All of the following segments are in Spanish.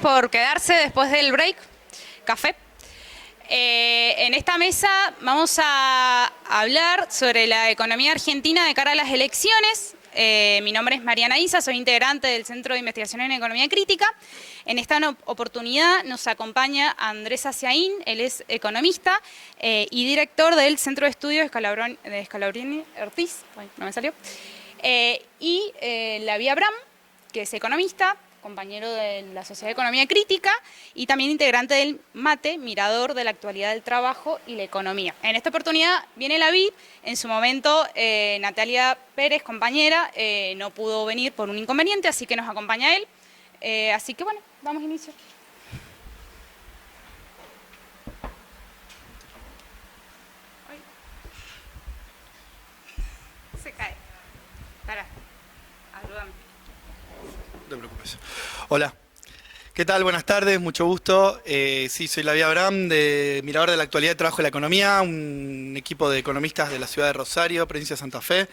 por quedarse después del break. Café. En esta mesa vamos a hablar sobre la economía argentina de cara a las elecciones. Mi nombre es Mariana Isa, soy integrante del Centro de Investigación en Economía Crítica. En esta oportunidad nos acompaña Andrés Aciaín, él es economista y director del Centro de Estudios de Scalabrini Ortiz, no me salió, y Lavia Abram, que es economista, compañero de la Sociedad de Economía Crítica y también integrante del MATE, mirador de la actualidad del trabajo y la economía. En esta oportunidad viene la VIP, en su momento Natalia Pérez, compañera, no pudo venir por un inconveniente, así que nos acompaña él. Así que bueno, damos inicio. Se cae. Para, ayúdame. No te preocupes. Hola, ¿qué tal? Buenas tardes, mucho gusto. Sí, soy Lavia Abram, mirador de la actualidad de trabajo y la economía, un equipo de economistas de la ciudad de Rosario, provincia de Santa Fe.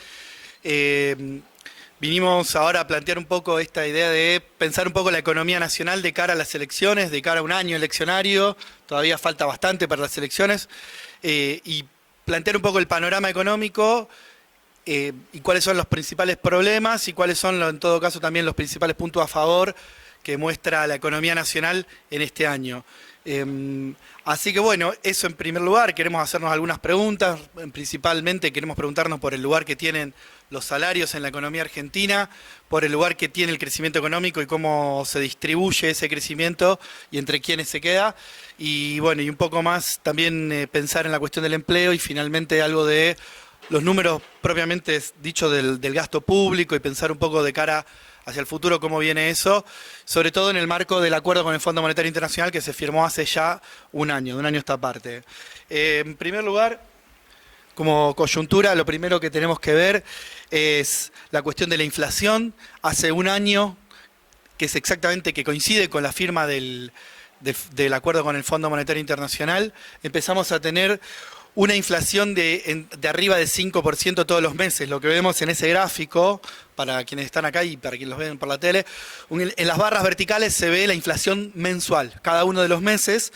Vinimos ahora a plantear un poco esta idea de pensar un poco la economía nacional de cara a las elecciones, de cara a un año eleccionario, todavía falta bastante para las elecciones, y plantear un poco el panorama económico. Y cuáles son los principales problemas y cuáles son, en todo caso, también los principales puntos a favor que muestra la economía nacional en este año. Así que bueno, eso en primer lugar, queremos hacernos algunas preguntas, principalmente queremos preguntarnos por el lugar que tienen los salarios en la economía argentina, por el lugar que tiene el crecimiento económico y cómo se distribuye ese crecimiento y entre quiénes se queda, y bueno, y un poco más también pensar en la cuestión del empleo y finalmente algo de los números propiamente dicho del gasto público y pensar un poco de cara hacia el futuro cómo viene eso, sobre todo en el marco del acuerdo con el Fondo Monetario Internacional que se firmó hace ya un año, de un año a esta parte. En primer lugar, como coyuntura, lo primero que tenemos que ver es la cuestión de la inflación. Hace un año, que es exactamente que coincide con la firma del acuerdo con el Fondo Monetario Internacional, empezamos a tener una inflación de arriba de 5% todos los meses. Lo que vemos en ese gráfico, para quienes están acá y para quienes los ven por la tele, en las barras verticales se ve la inflación mensual, cada uno de los meses,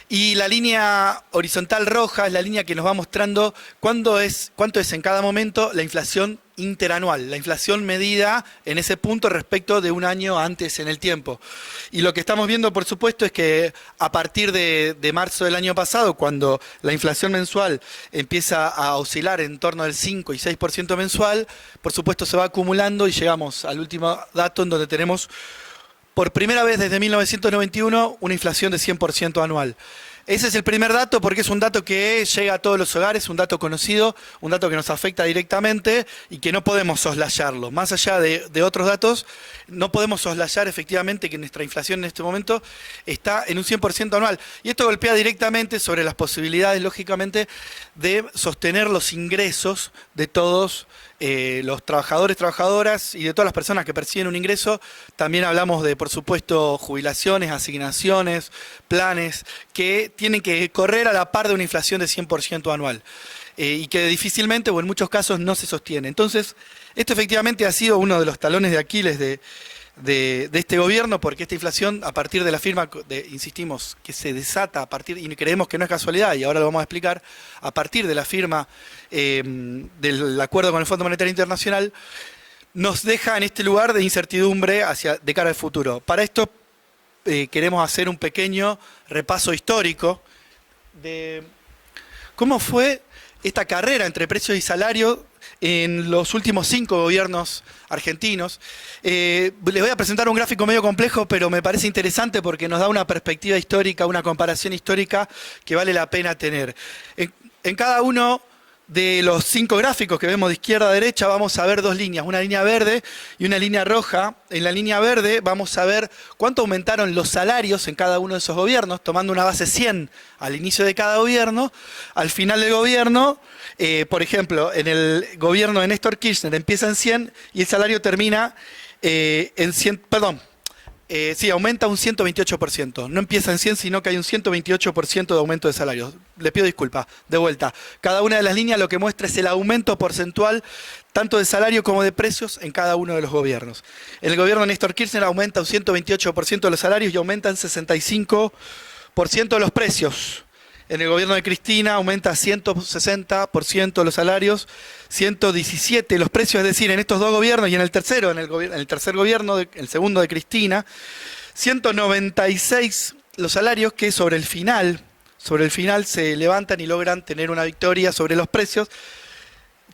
y la línea horizontal roja es la línea que nos va mostrando cuánto es en cada momento la inflación interanual, la inflación medida en ese punto respecto de un año antes en el tiempo. Y lo que estamos viendo, por supuesto, es que a partir de marzo del año pasado, cuando la inflación mensual empieza a oscilar en torno al 5 y 6% mensual, por supuesto se va acumulando y llegamos al último dato en donde tenemos por primera vez desde 1991 una inflación de 100% anual. Ese es el primer dato porque es un dato que llega a todos los hogares, un dato conocido, un dato que nos afecta directamente y que no podemos soslayarlo. Más allá de otros datos, no podemos soslayar efectivamente que nuestra inflación en este momento está en un 100% anual. Y esto golpea directamente sobre las posibilidades, lógicamente, de sostener los ingresos de todos los trabajadores, trabajadoras y de todas las personas que perciben un ingreso. También hablamos de, por supuesto, jubilaciones, asignaciones, planes que tienen que correr a la par de una inflación de 100% anual y que difícilmente o en muchos casos no se sostiene. Entonces, esto efectivamente ha sido uno de los talones de Aquiles de este gobierno, porque esta inflación, a partir de la firma, insistimos, que se desata a partir, y creemos que no es casualidad, y ahora lo vamos a explicar, a partir de la firma del acuerdo con el Fondo Monetario Internacional, nos deja en este lugar de incertidumbre de cara al futuro. Para esto queremos hacer un pequeño repaso histórico de cómo fue esta carrera entre precios y salarios en los últimos 5 gobiernos argentinos. Les voy a presentar un gráfico medio complejo, pero me parece interesante porque nos da una perspectiva histórica, una comparación histórica que vale la pena tener. En cada uno de los 5 gráficos que vemos de izquierda a derecha vamos a ver 2 líneas, una línea verde y una línea roja. En la línea verde vamos a ver cuánto aumentaron los salarios en cada uno de esos gobiernos, tomando una base 100 al inicio de cada gobierno. Al final del gobierno, por ejemplo, en el gobierno de Néstor Kirchner empieza en 100 y el salario termina en 100, perdón, Sí, aumenta un 128%. No empieza en 100, sino que hay un 128% de aumento de salarios. Le pido disculpas, de vuelta. Cada una de las líneas lo que muestra es el aumento porcentual, tanto de salario como de precios, en cada uno de los gobiernos. En el gobierno de Néstor Kirchner aumenta un 128% de los salarios y aumentan 65% de los precios. En el gobierno de Cristina aumenta 160% los salarios, 117% los precios, es decir, en estos dos gobiernos y en el tercero, en el tercer gobierno, el segundo de Cristina, 196 los salarios que sobre el final se levantan y logran tener una victoria sobre los precios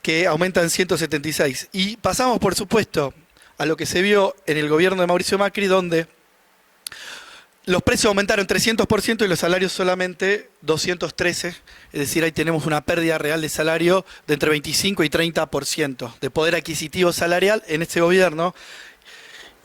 que aumentan 176. Y pasamos, por supuesto, a lo que se vio en el gobierno de Mauricio Macri, donde los precios aumentaron 300% y los salarios solamente 213%, es decir, ahí tenemos una pérdida real de salario de entre 25 y 30% de poder adquisitivo salarial en este gobierno.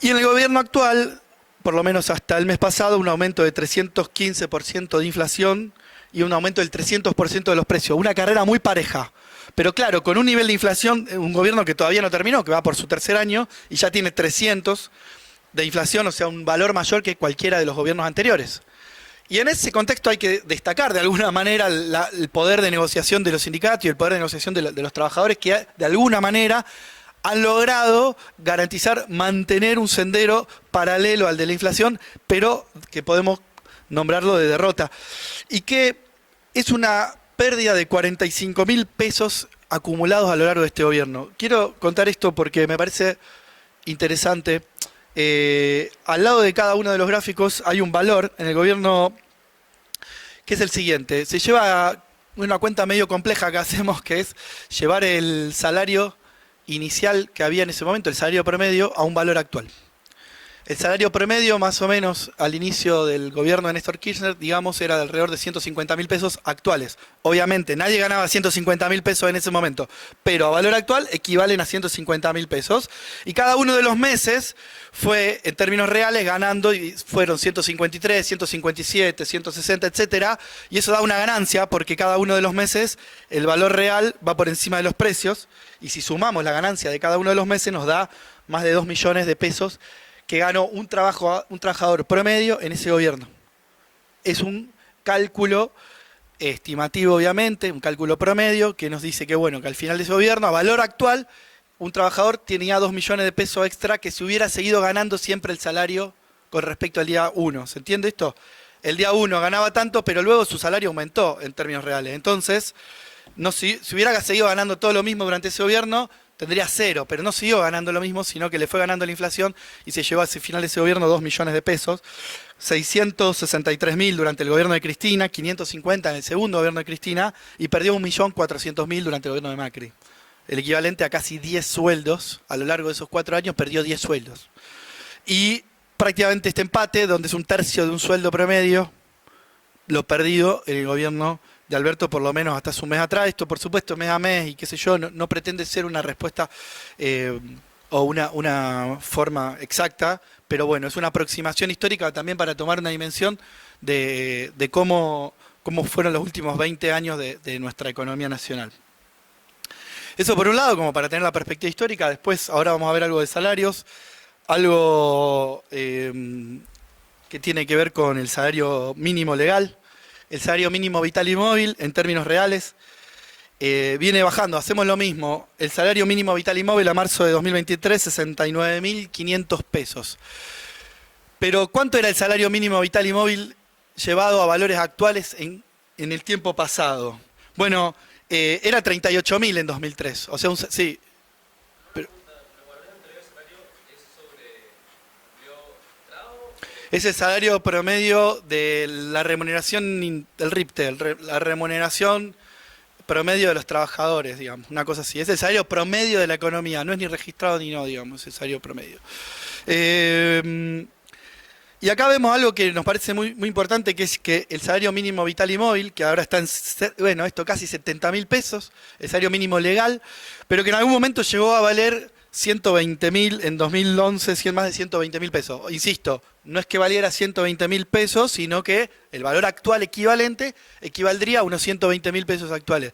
Y en el gobierno actual, por lo menos hasta el mes pasado, un aumento de 315% de inflación y un aumento del 300% de los precios. Una carrera muy pareja. Pero claro, con un nivel de inflación, un gobierno que todavía no terminó, que va por su tercer año y ya tiene 300% de inflación, o sea, un valor mayor que cualquiera de los gobiernos anteriores. Y en ese contexto hay que destacar de alguna manera el poder de negociación de los sindicatos y el poder de negociación de los trabajadores que de alguna manera han logrado garantizar mantener un sendero paralelo al de la inflación, pero que podemos nombrarlo de derrota. Y que es una pérdida de 45.000 pesos acumulados a lo largo de este gobierno. Quiero contar esto porque me parece interesante. Al lado de cada uno de los gráficos hay un valor en el gobierno que es el siguiente. Se lleva una cuenta medio compleja que hacemos, que es llevar el salario inicial que había en ese momento, el salario promedio, a un valor actual. El salario promedio, más o menos, al inicio del gobierno de Néstor Kirchner, digamos, era de alrededor de 150.000 pesos actuales. Obviamente, nadie ganaba 150.000 pesos en ese momento, pero a valor actual equivalen a 150.000 pesos. Y cada uno de los meses fue, en términos reales, ganando, y fueron 153, 157, 160, etcétera. Y eso da una ganancia, porque cada uno de los meses el valor real va por encima de los precios. Y si sumamos la ganancia de cada uno de los meses, nos da más de 2 millones de pesos que ganó un trabajador promedio en ese gobierno. Es un cálculo estimativo, obviamente, un cálculo promedio que nos dice que, bueno, que al final de ese gobierno, a valor actual, un trabajador tenía 2 millones de pesos extra que se hubiera seguido ganando siempre el salario con respecto al día 1. ¿Se entiende esto? El día 1 ganaba tanto, pero luego su salario aumentó en términos reales. Entonces, no, si hubiera seguido ganando todo lo mismo durante ese gobierno, tendría 0, pero no siguió ganando lo mismo, sino que le fue ganando la inflación y se llevó hacia el final de ese gobierno 2 millones de pesos, 663.000 durante el gobierno de Cristina, 550 en el segundo gobierno de Cristina y perdió 1.400.000 durante el gobierno de Macri. El equivalente a casi 10 sueldos, a lo largo de esos 4 años perdió 10 sueldos. Y prácticamente este empate, donde es un tercio de un sueldo promedio, lo perdido en el gobierno de Alberto, por lo menos hasta hace un mes atrás. Esto, por supuesto, mes a mes y qué sé yo, no pretende ser una respuesta o una forma exacta, pero bueno, es una aproximación histórica también para tomar una dimensión de cómo fueron los últimos 20 años de nuestra economía nacional. Eso por un lado, como para tener la perspectiva histórica. Después, ahora vamos a ver algo de salarios, algo que tiene que ver con el salario mínimo legal. El salario mínimo vital y móvil, en términos reales, viene bajando. Hacemos lo mismo. El salario mínimo vital y móvil a marzo de 2023, 69.500 pesos. Pero, ¿cuánto era el salario mínimo vital y móvil llevado a valores actuales en el tiempo pasado? Bueno, era 38.000 en 2003. O sea, sí. Es el salario promedio de la remuneración del RIPTE, la remuneración promedio de los trabajadores, digamos, una cosa así. Es el salario promedio de la economía, no es ni registrado ni no, digamos, es el salario promedio. Y acá vemos algo que nos parece muy, muy importante, que es que el salario mínimo vital y móvil, que ahora está en, bueno, esto casi 70.000 pesos, el salario mínimo legal, pero que en algún momento llegó a valer 120.000 en 2011, más de 120.000 pesos. Insisto, no es que valiera 120.000 pesos, sino que el valor actual equivalente equivaldría a unos 120.000 pesos actuales.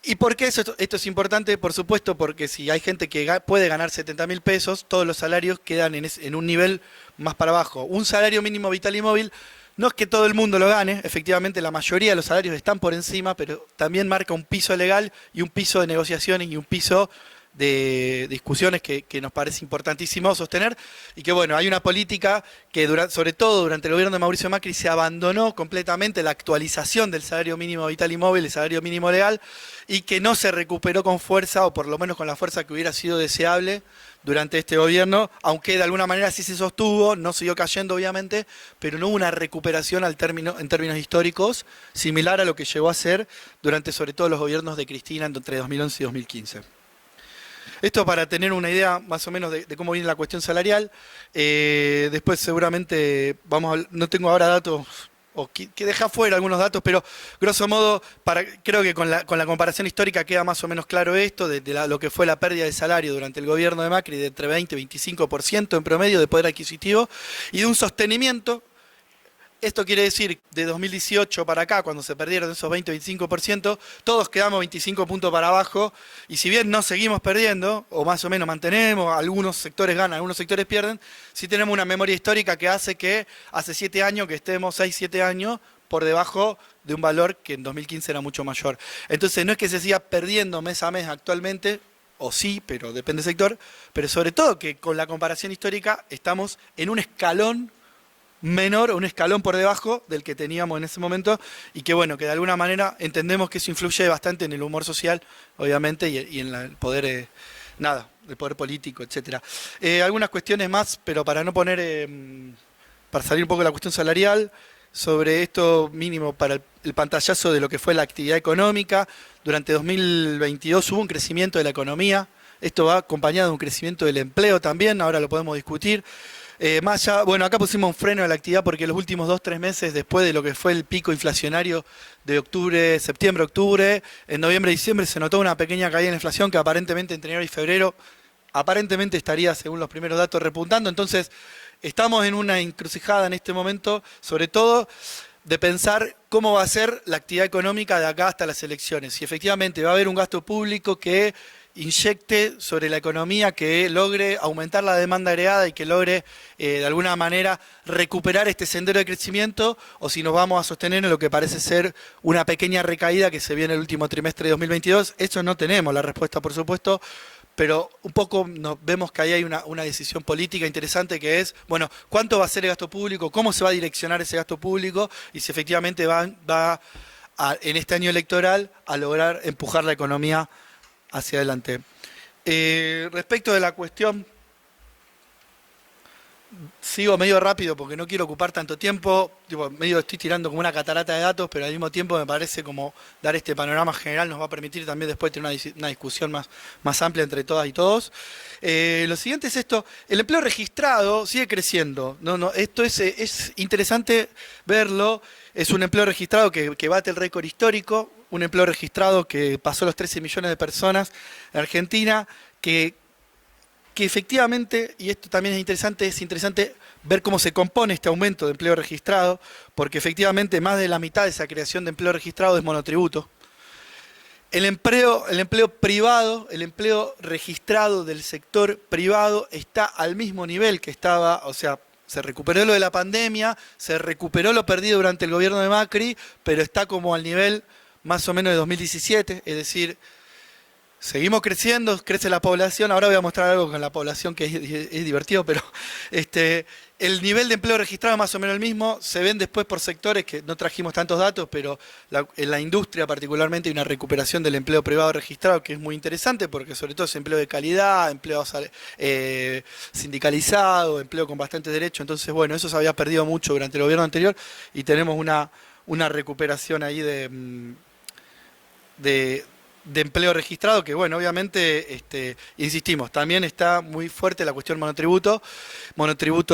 ¿Y por qué esto es importante? Por supuesto, porque si hay gente que puede ganar 70.000 pesos, todos los salarios quedan en un nivel más para abajo, un salario mínimo vital y móvil, no es que todo el mundo lo gane, efectivamente la mayoría de los salarios están por encima, pero también marca un piso legal y un piso de negociaciones y un piso de discusiones que nos parece importantísimo sostener, y que bueno, hay una política que sobre todo durante el gobierno de Mauricio Macri se abandonó completamente la actualización del salario mínimo vital y móvil, el salario mínimo legal, y que no se recuperó con fuerza, o por lo menos con la fuerza que hubiera sido deseable durante este gobierno, aunque de alguna manera sí se sostuvo, no siguió cayendo obviamente, pero no hubo una recuperación en términos históricos similar a lo que llegó a ser durante sobre todo los gobiernos de Cristina entre 2011 y 2015. Esto para tener una idea más o menos de cómo viene la cuestión salarial. Después seguramente no tengo ahora datos, o que deja fuera algunos datos, pero grosso modo, creo que con la comparación histórica queda más o menos claro esto, de lo que fue la pérdida de salario durante el gobierno de Macri, de entre 20 y 25% en promedio de poder adquisitivo, y de un sostenimiento. Esto quiere decir, de 2018 para acá, cuando se perdieron esos 20-25%, todos quedamos 25 puntos para abajo, y si bien no seguimos perdiendo, o más o menos mantenemos, algunos sectores ganan, algunos sectores pierden, sí tenemos una memoria histórica que hace que hace 7 años que estemos 6-7 años por debajo de un valor que en 2015 era mucho mayor. Entonces no es que se siga perdiendo mes a mes actualmente, o sí, pero depende del sector, pero sobre todo que con la comparación histórica estamos en un escalón menor, un escalón por debajo del que teníamos en ese momento, y que bueno, que de alguna manera entendemos que eso influye bastante en el humor social, obviamente, y en el poder, el poder político, etcétera. Algunas cuestiones más, pero para no poner, para salir un poco de la cuestión salarial, sobre esto mínimo para el pantallazo de lo que fue la actividad económica. Durante 2022 hubo un crecimiento de la economía, esto va acompañado de un crecimiento del empleo también, ahora lo podemos discutir. Más allá, bueno, acá pusimos un freno a la actividad porque los últimos 2-3 meses después de lo que fue el pico inflacionario de octubre, septiembre-octubre, en noviembre-diciembre se notó una pequeña caída en la inflación que aparentemente entre enero y febrero aparentemente estaría, según los primeros datos, repuntando. Entonces, estamos en una encrucijada en este momento, sobre todo de pensar cómo va a ser la actividad económica de acá hasta las elecciones. Si efectivamente va a haber un gasto público que inyecte sobre la economía, que logre aumentar la demanda agregada y que logre de alguna manera recuperar este sendero de crecimiento, o si nos vamos a sostener en lo que parece ser una pequeña recaída que se viene en el último trimestre de 2022. Eso no tenemos la respuesta, por supuesto, pero un poco vemos que ahí hay una decisión política interesante, que es, bueno, ¿cuánto va a ser el gasto público? ¿Cómo se va a direccionar ese gasto público? Y si efectivamente en este año electoral a lograr empujar la economía hacia adelante. Respecto de la cuestión, sigo medio rápido porque no quiero ocupar tanto tiempo, medio estoy tirando como una catarata de datos, pero al mismo tiempo me parece como dar este panorama general nos va a permitir también después tener una discusión más amplia entre todas y todos. Lo siguiente es esto: el empleo registrado sigue creciendo. Esto es interesante verlo. Es un empleo registrado que bate el récord histórico, un empleo registrado que pasó los 13 millones de personas en Argentina, que efectivamente, y esto también es interesante ver cómo se compone este aumento de empleo registrado, porque efectivamente más de la mitad de esa creación de empleo registrado es monotributo. El empleo privado, el empleo registrado del sector privado está al mismo nivel que estaba, o sea, se recuperó lo de la pandemia, se recuperó lo perdido durante el gobierno de Macri, pero está como al nivel más o menos de 2017, es decir, seguimos creciendo, crece la población. Ahora voy a mostrar algo con la población que es divertido, pero el nivel de empleo registrado es más o menos el mismo. Se ven después por sectores, que no trajimos tantos datos, pero en la industria particularmente hay una recuperación del empleo privado registrado que es muy interesante, porque sobre todo es empleo de calidad, empleo sindicalizado, empleo con bastantes derechos. Entonces, bueno, eso se había perdido mucho durante el gobierno anterior y tenemos una recuperación ahí de empleo registrado, que bueno, obviamente, insistimos, también está muy fuerte la cuestión monotributo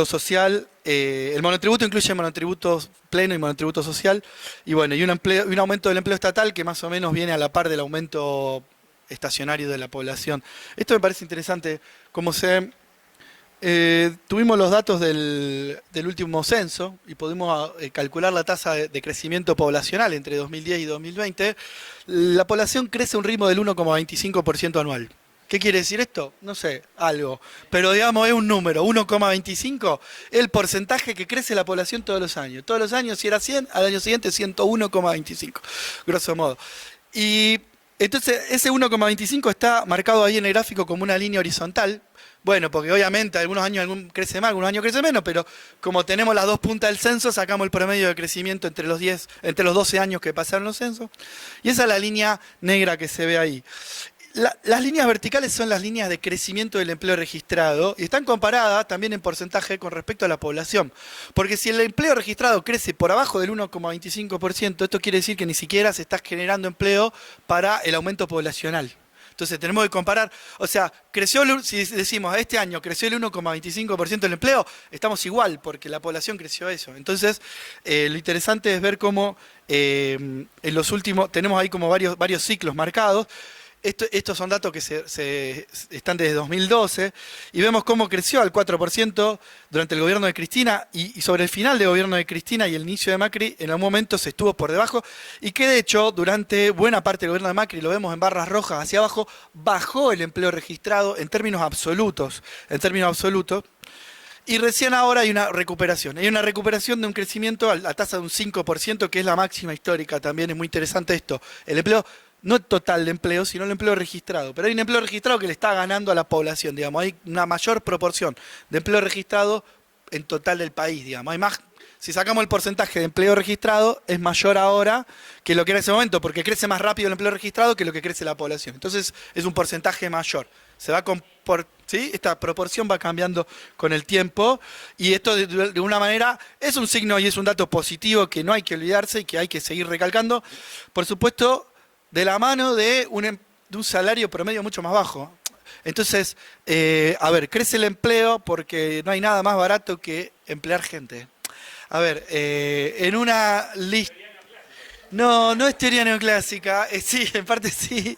social. El monotributo incluye monotributo pleno y monotributo social, y bueno, y un aumento del empleo estatal que más o menos viene a la par del aumento estacionario de la población. Esto me parece interesante, como tuvimos los datos del último censo y pudimos calcular la tasa de crecimiento poblacional entre 2010 y 2020. La población crece a un ritmo del 1,25% anual. ¿Qué quiere decir esto? No sé, algo. Pero digamos, es un número, 1,25, el porcentaje que crece la población todos los años. Todos los años, si era 100, al año siguiente 101,25, grosso modo. Y entonces ese 1,25 está marcado ahí en el gráfico como una línea horizontal. Bueno, porque obviamente algunos años crece más, algunos años crece menos, pero como tenemos las dos puntas del censo, sacamos el promedio de crecimiento entre los 12 años que pasaron los censos. Y esa es la línea negra que se ve ahí. Las líneas verticales son las líneas de crecimiento del empleo registrado y están comparadas también en porcentaje con respecto a la población. Porque si el empleo registrado crece por abajo del 1,25%, esto quiere decir que ni siquiera se está generando empleo para el aumento poblacional. Entonces tenemos que comparar, o sea, si decimos este año creció el 1,25% del empleo, estamos igual porque la población creció eso. Entonces lo interesante es ver cómo en los últimos, tenemos ahí como varios ciclos marcados. Estos son datos que están desde 2012 y vemos cómo creció al 4% durante el gobierno de Cristina y sobre el final del gobierno de Cristina y el inicio de Macri, en algún momento se estuvo por debajo y que de hecho durante buena parte del gobierno de Macri, lo vemos en barras rojas hacia abajo, bajó el empleo registrado en términos absolutos. Y recién ahora hay una recuperación. Hay una recuperación de un crecimiento a la tasa de un 5%, que es la máxima histórica. También es muy interesante esto. El empleo, no el total de empleo, sino el empleo registrado. Pero hay un empleo registrado que le está ganando a la población, digamos. Hay una mayor proporción de empleo registrado en total del país, digamos. Hay más, si sacamos el porcentaje de empleo registrado, es mayor ahora que lo que era en ese momento, porque crece más rápido el empleo registrado que lo que crece la población. Entonces es un porcentaje mayor. Se va ¿sí? Esta proporción va cambiando con el tiempo y esto de una manera es un signo y es un dato positivo que no hay que olvidarse y que hay que seguir recalcando. Por supuesto, de la mano de un salario promedio mucho más bajo. Entonces, a ver, crece el empleo porque no hay nada más barato que emplear gente. A ver, en una lista... No, no es teoría neoclásica, sí, en parte sí,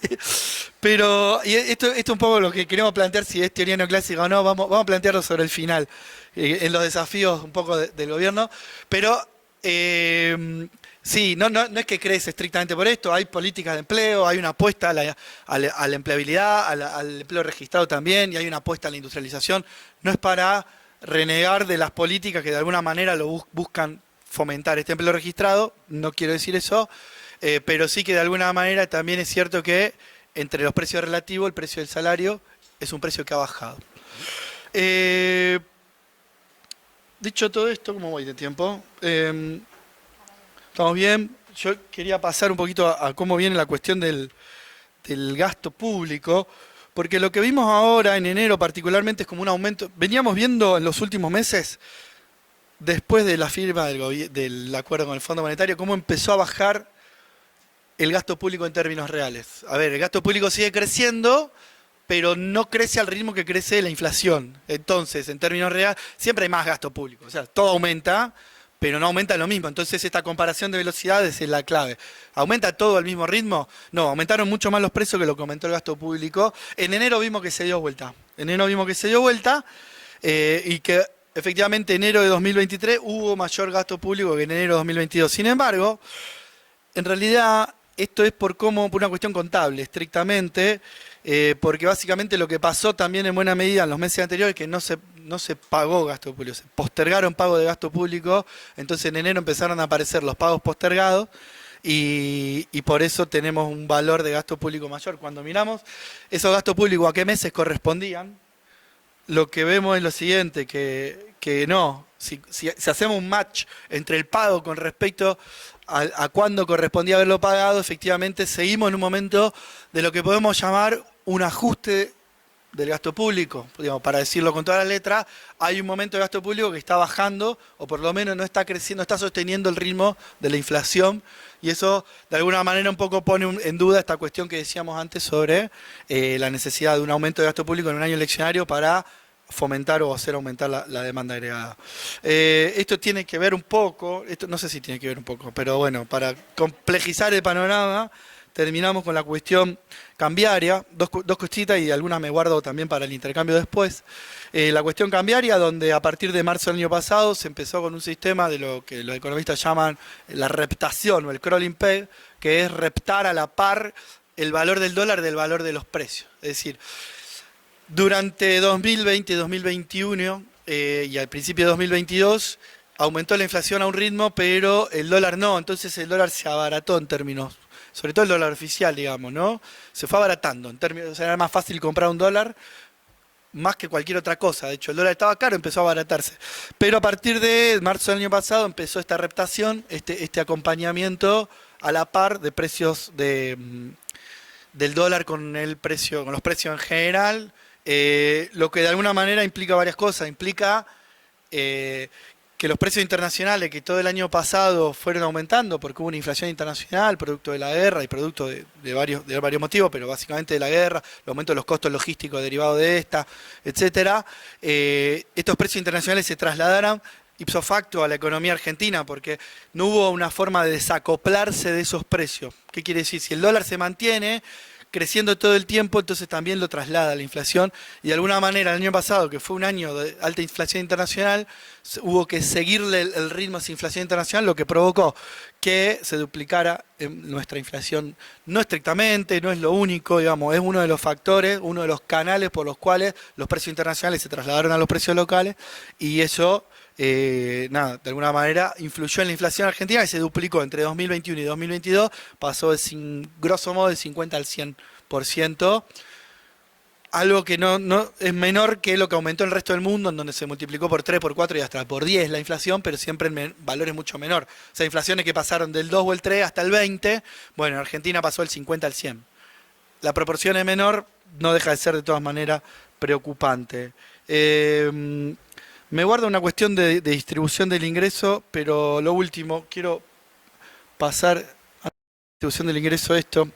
pero y esto es un poco lo que queremos plantear, si es teoría neoclásica o no, vamos a plantearlo sobre el final, en los desafíos un poco del gobierno, pero sí, no es que crece estrictamente por esto, hay políticas de empleo, hay una apuesta a la empleabilidad, al empleo registrado también, y hay una apuesta a la industrialización, no es para renegar de las políticas que de alguna manera lo buscan fomentar este empleo registrado, no quiero decir eso, pero sí que de alguna manera también es cierto que entre los precios relativos, el precio del salario es un precio que ha bajado. Dicho todo esto, ¿cómo voy de tiempo? ¿Estamos bien? Yo quería pasar un poquito a cómo viene la cuestión del gasto público, porque lo que vimos ahora en enero particularmente es como un aumento, veníamos viendo en los últimos meses, después de la firma del acuerdo con el Fondo Monetario, cómo empezó a bajar el gasto público en términos reales. A ver, el gasto público sigue creciendo, pero no crece al ritmo que crece la inflación. Entonces, en términos reales, siempre hay más gasto público. O sea, todo aumenta, pero no aumenta lo mismo. Entonces, esta comparación de velocidades es la clave. ¿Aumenta todo al mismo ritmo? No, aumentaron mucho más los precios que lo que aumentó el gasto público. En enero vimos que se dio vuelta. Y que... Efectivamente, enero de 2023 hubo mayor gasto público que en enero de 2022. Sin embargo, en realidad esto es por una cuestión contable, estrictamente, porque básicamente lo que pasó también en buena medida en los meses anteriores es que no se pagó gasto público, se postergaron pagos de gasto público, entonces en enero empezaron a aparecer los pagos postergados y por eso tenemos un valor de gasto público mayor. Cuando miramos esos gastos públicos a qué meses correspondían, lo que vemos es lo siguiente, que no, si hacemos un match entre el pago con respecto a cuándo correspondía haberlo pagado, efectivamente seguimos en un momento de lo que podemos llamar un ajuste del gasto público. Digamos, para decirlo con toda la letra, hay un momento de gasto público que está bajando, o por lo menos no está creciendo, está sosteniendo el ritmo de la inflación, y eso de alguna manera un poco pone en duda esta cuestión que decíamos antes sobre la necesidad de un aumento de gasto público en un año eleccionario para fomentar o hacer aumentar la demanda agregada. Esto tiene que ver un poco, no sé si tiene que ver un poco, pero bueno, para complejizar el panorama, terminamos con la cuestión cambiaria, dos cositas y algunas me guardo también para el intercambio después. La cuestión cambiaria, donde a partir de marzo del año pasado se empezó con un sistema de lo que los economistas llaman la reptación o el crawling peg, que es reptar a la par el valor del dólar del valor de los precios. Es decir, Durante 2020 y 2021 y al principio de 2022 aumentó la inflación a un ritmo, pero el dólar no, entonces el dólar se abarató en términos, sobre todo el dólar oficial, digamos, ¿no? Se fue abaratando, en términos, o sea, era más fácil comprar un dólar más que cualquier otra cosa. De hecho, el dólar estaba caro, empezó a abaratarse. Pero a partir de marzo del año pasado empezó esta reptación, este acompañamiento a la par de precios del dólar con el precio, con los precios en general, lo que de alguna manera implica varias cosas. Implica que los precios internacionales, que todo el año pasado fueron aumentando porque hubo una inflación internacional, producto de la guerra y producto de varios motivos, pero básicamente de la guerra, el aumento de los costos logísticos derivados de esta, etcétera, estos precios internacionales se trasladaron ipso facto a la economía argentina, porque no hubo una forma de desacoplarse de esos precios. ¿Qué quiere decir? Si el dólar se mantiene creciendo todo el tiempo, entonces también lo traslada a la inflación, y de alguna manera el año pasado, que fue un año de alta inflación internacional, hubo que seguirle el ritmo a esa inflación internacional, lo que provocó que se duplicara nuestra inflación. No estrictamente, no es lo único, digamos, es uno de los factores, uno de los canales por los cuales los precios internacionales se trasladaron a los precios locales, y eso de alguna manera influyó en la inflación argentina, que se duplicó entre 2021 y 2022, pasó grosso modo del 50 al 100%, algo que no es menor que lo que aumentó el resto del mundo, en donde se multiplicó por 3, por 4 y hasta por 10 la inflación, pero siempre en valores mucho menor. O sea, inflaciones que pasaron del 2 o el 3 hasta el 20, bueno, en Argentina pasó del 50 al 100. La proporción es menor, no deja de ser de todas maneras preocupante. Me guarda una cuestión de distribución del ingreso, pero lo último, quiero pasar a la distribución del ingreso esto,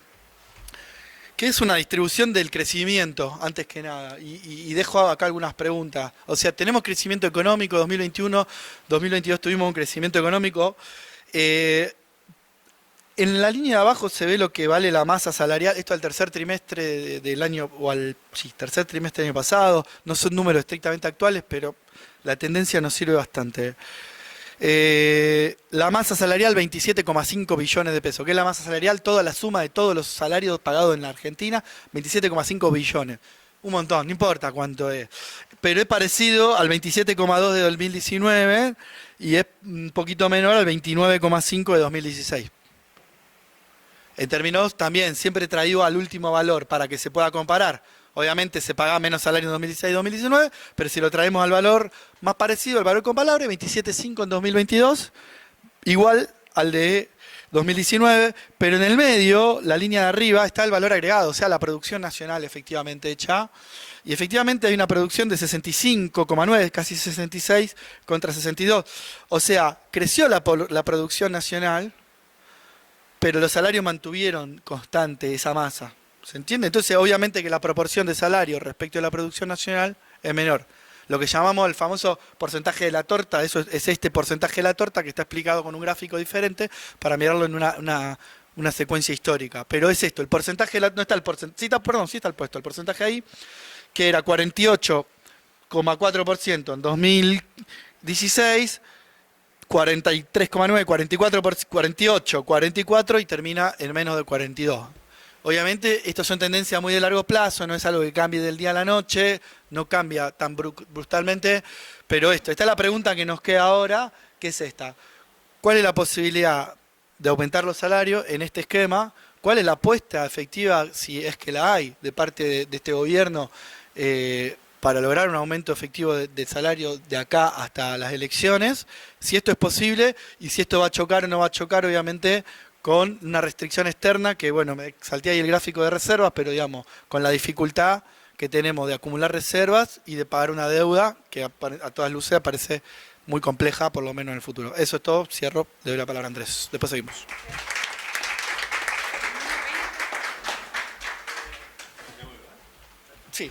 que es una distribución del crecimiento, antes que nada, y dejo acá algunas preguntas. O sea, tenemos crecimiento económico, 2021, 2022 tuvimos un crecimiento económico. En la línea de abajo se ve lo que vale la masa salarial, esto al tercer trimestre del año, tercer trimestre del año pasado, no son números estrictamente actuales, pero la tendencia nos sirve bastante. La masa salarial, 27,5 billones de pesos, que es la masa salarial, toda la suma de todos los salarios pagados en la Argentina, 27,5 billones. Un montón, no importa cuánto es. Pero es parecido al 27,2 de 2019 y es un poquito menor al 29,5 de 2016. En términos también, siempre traído al último valor para que se pueda comparar. Obviamente se pagaba menos salario en 2016 y 2019, pero si lo traemos al valor más parecido, al valor comparable, 27,5 en 2022, igual al de 2019, pero en el medio, la línea de arriba, está el valor agregado, o sea, la producción nacional efectivamente hecha. Y efectivamente hay una producción de 65,9, casi 66, contra 62. O sea, creció la producción nacional, pero los salarios mantuvieron constante esa masa. ¿Se entiende? Entonces, obviamente que la proporción de salario respecto a la producción nacional es menor. Lo que llamamos el famoso porcentaje de la torta, eso es este porcentaje de la torta que está explicado con un gráfico diferente para mirarlo en una secuencia histórica. Pero es esto, el porcentaje, no está el porcentaje, sí está el puesto, el porcentaje ahí, que era 48,4% en 2016, 43,9, 44, 48, 44 y termina en menos de 42. Obviamente, estas son tendencias muy de largo plazo, no es algo que cambie del día a la noche, no cambia tan brutalmente, pero esta es la pregunta que nos queda ahora, que es esta. ¿Cuál es la posibilidad de aumentar los salarios en este esquema? ¿Cuál es la apuesta efectiva, si es que la hay, de parte de este gobierno para lograr un aumento efectivo de salario de acá hasta las elecciones? Si esto es posible y si esto va a chocar o no va a chocar, obviamente, con una restricción externa, que bueno, me salté ahí el gráfico de reservas, pero digamos, con la dificultad que tenemos de acumular reservas y de pagar una deuda que a todas luces parece muy compleja, por lo menos en el futuro. Eso es todo, cierro, le doy la palabra a Andrés. Después seguimos. Sí.